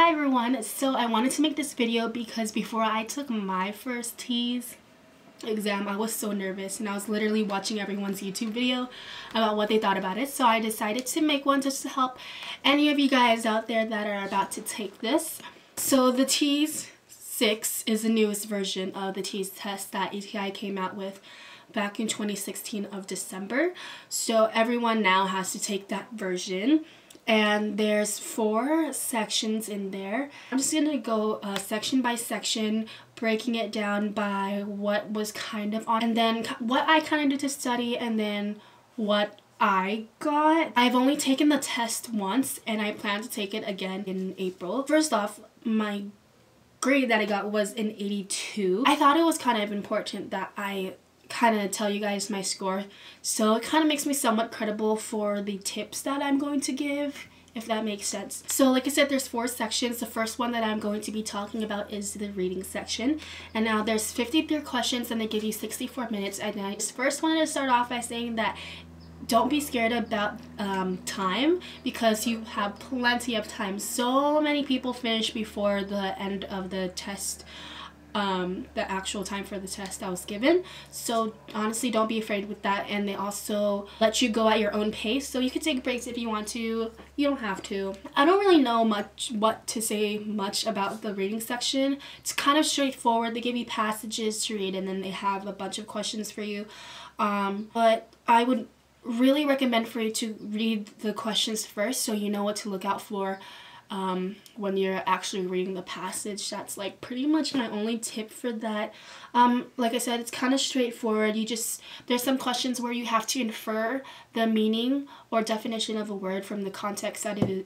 Hi everyone, so I wanted to make this video because before I took my first TEAS exam, I was so nervous and I was literally watching everyone's YouTube video about what they thought about it. So I decided to make one just to help any of you guys out there that are about to take this. So the TEAS 6 is the newest version of the TEAS test that ATI came out with back in 2016 of December. So everyone now has to take that version. And there's 4 sections in there. I'm just gonna go section by section, breaking it down by what was kind of on, and then what I kind of did to study, and then what I got. I've only taken the test once, and I plan to take it again in April. First off, my grade that I got was an 82. I thought it was kind of important that I kind of tell you guys my score, so it kind of makes me somewhat credible for the tips that I'm going to give, if that makes sense. So like I said, there's 4 sections. The first one that I'm going to be talking about is the reading section, and now there's 53 questions and they give you 64 minutes. And I just first wanted to start off by saying that don't be scared about time, because you have plenty of time. So many people finish before the end of the test, the actual time for the test that was given. So honestly, don't be afraid with that. And they also let you go at your own pace, so you can take breaks if you want to. You don't have to. I don't really know what to say about the reading section. It's kind of straightforward. They give you passages to read and then they have a bunch of questions for you, but I would really recommend for you to read the questions first so you know what to look out for when you're actually reading the passage. That's like pretty much my only tip for that. Like I said, it's kind of straightforward. There's some questions where you have to infer the meaning or definition of a word from the context that it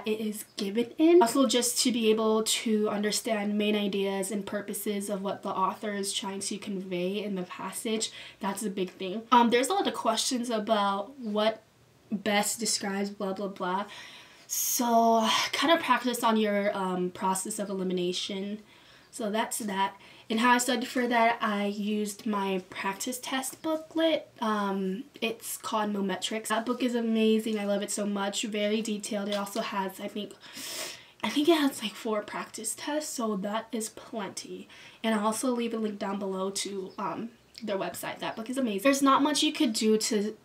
is given in. Also, just to be able to understand main ideas and purposes of what the author is trying to convey in the passage. That's a big thing. There's a lot of questions about what best describes blah blah blah. So kind of practice on your process of elimination. So that's that. And how I studied for that, I used my practice test booklet. It's called Mometrix. That book is amazing. I love it so much. Very detailed. It also has, I think it has like 4 practice tests, so that is plenty. And I'll also leave a link down below to their website. That book is amazing. There's not much you could do to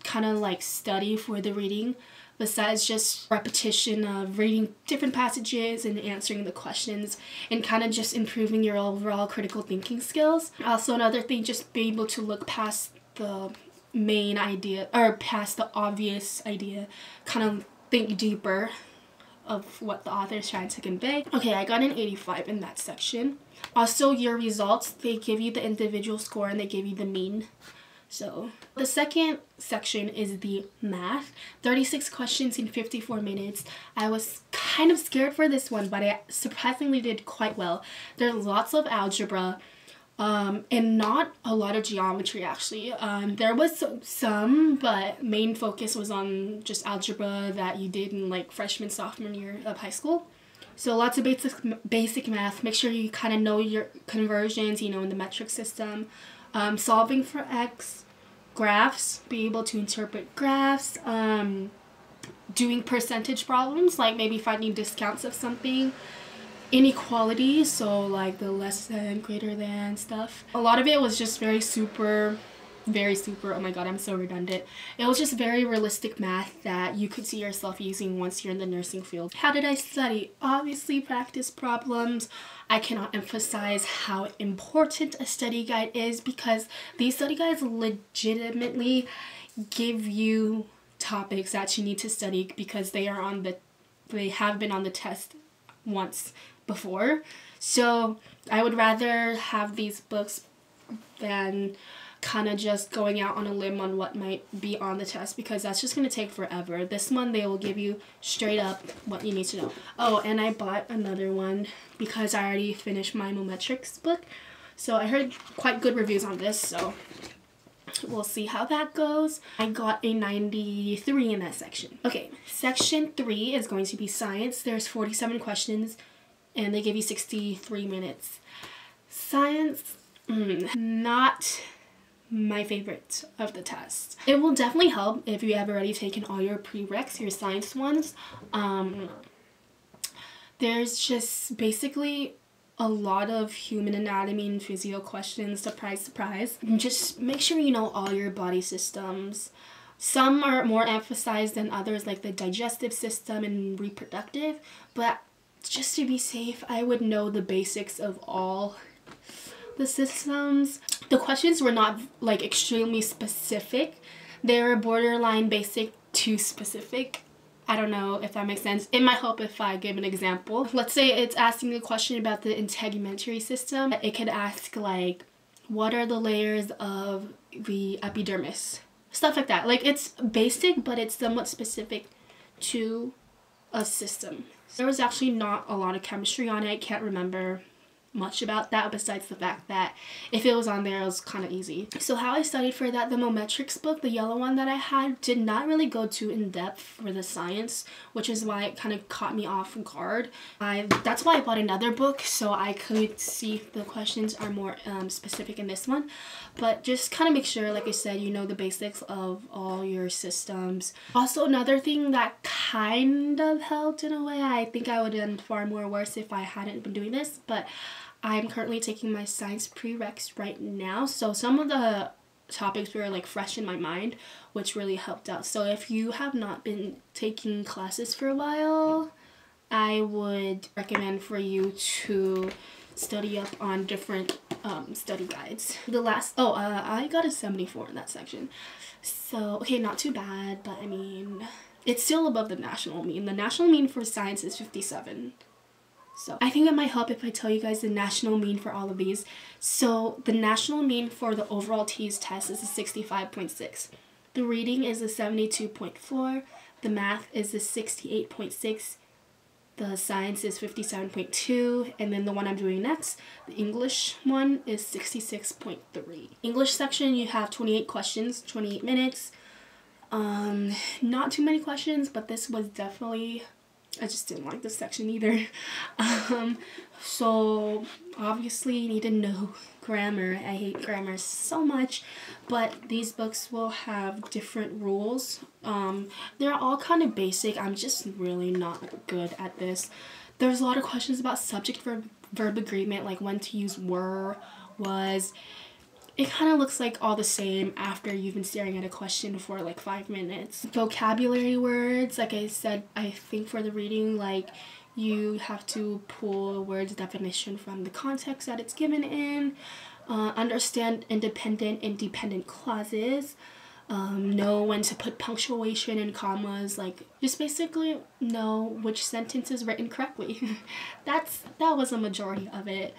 kind of like study for the reading besides just repetition of reading different passages and answering the questions, and kind of just improving your overall critical thinking skills. Also, another thing, just be able to look past the main idea or past the obvious idea, kind of think deeper of what the author is trying to convey. Okay, I got an 85 in that section. Also, your results, they give you the individual score and they give you the mean. So the second section is the math. 36 questions in 54 minutes. I was kind of scared for this one, but I surprisingly did quite well. There's lots of algebra and not a lot of geometry actually. There was some, but main focus was on just algebra that you did in like freshman, sophomore year of high school. So lots of basic math. Make sure you kind of know your conversions, you know, in the metric system. Solving for x, graphs, be able to interpret graphs, doing percentage problems, like maybe finding discounts of something, inequality, so like the less than, greater than stuff. A lot of it was just very super, oh my god, I'm so redundant. It was just very realistic math that you could see yourself using once you're in the nursing field. How did I study? Obviously practice problems. I cannot emphasize how important a study guide is, because these study guides legitimately give you topics that you need to study because they have been on the test once before. So I would rather have these books than kind of just going out on a limb on what might be on the test, because that's just going to take forever. This one, they will give you straight up what you need to know. Oh, and I bought another one because I already finished my Mometrix book. So I heard quite good reviews on this, so we'll see how that goes. I got a 93 in that section. Okay, section 3 is going to be science. There's 47 questions and they give you 63 minutes. Science, not my favorite of the test. It will definitely help if you have already taken all your prereqs, your science ones. There's just basically a lot of human anatomy and physio questions, surprise, surprise. And just make sure you know all your body systems. Some are more emphasized than others, like the digestive system and reproductive, but just to be safe, I would know the basics of all the systems. The questions were not like extremely specific. They were borderline basic to specific. I don't know if that makes sense. It might help if I give an example. Let's say it's asking a question about the integumentary system. It could ask like, what are the layers of the epidermis? Stuff like that. Like, it's basic, but it's somewhat specific to a system. There was actually not a lot of chemistry on it. I can't remember much about that besides the fact that if it was on there, it was kind of easy. So how I studied for that, the mometrix book, the yellow one that I had, did not really go too in depth for the science, which is why it kind of caught me off guard. That's why I bought another book, so I could see if the questions are more specific in this one. But just kind of make sure, like I said, you know the basics of all your systems. Also, another thing that kind of helped in a way, I think I would have done far more worse if I hadn't been doing this, but I'm currently taking my science prereqs right now, so some of the topics were like fresh in my mind, which really helped out. So if you have not been taking classes for a while, I would recommend for you to study up on different study guides. I got a 74 in that section, so okay, not too bad, but I mean, it's still above the national mean. The national mean for science is 57. So I think it might help if I tell you guys the national mean for all of these. So the national mean for the overall TEAS test is a 65.6. The reading is a 72.4. The math is a 68.6. The science is 57.2. And then the one I'm doing next, the English one, is 66.3. English section, you have 28 questions, 28 minutes. Not too many questions, but this was definitely, I just didn't like this section either. So obviously you need to know grammar. I hate grammar so much, but these books will have different rules. They're all kind of basic. I'm just really not good at this. There's a lot of questions about subject verb agreement, like when to use were, was. It kind of looks like all the same after you've been staring at a question for like 5 minutes. Vocabulary words, like I said, I think for the reading, like you have to pull a word's definition from the context that it's given in. Understand independent and dependent clauses. Know when to put punctuation and commas, like just basically know which sentence is written correctly. That was a majority of it.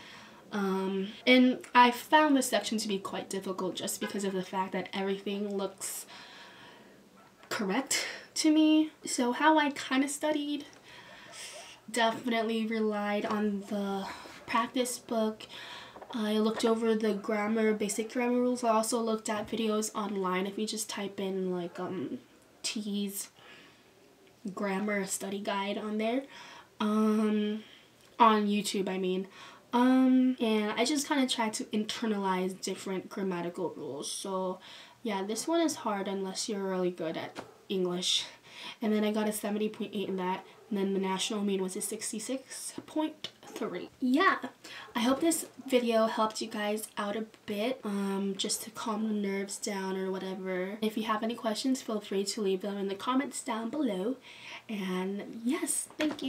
And I found this section to be quite difficult just because of the fact that everything looks correct to me. So how I kind of studied, definitely relied on the practice book. I looked over the grammar, basic grammar rules. I also looked at videos online. If you just type in like TEAS grammar study guide on there, on YouTube I mean. And I just kind of tried to internalize different grammatical rules. So yeah, this one is hard unless you're really good at English. And then I got a 70.8 in that, and then the national mean was a 66.3. Yeah, I hope this video helped you guys out a bit, just to calm the nerves down or whatever. If you have any questions, feel free to leave them in the comments down below. And yes, thank you.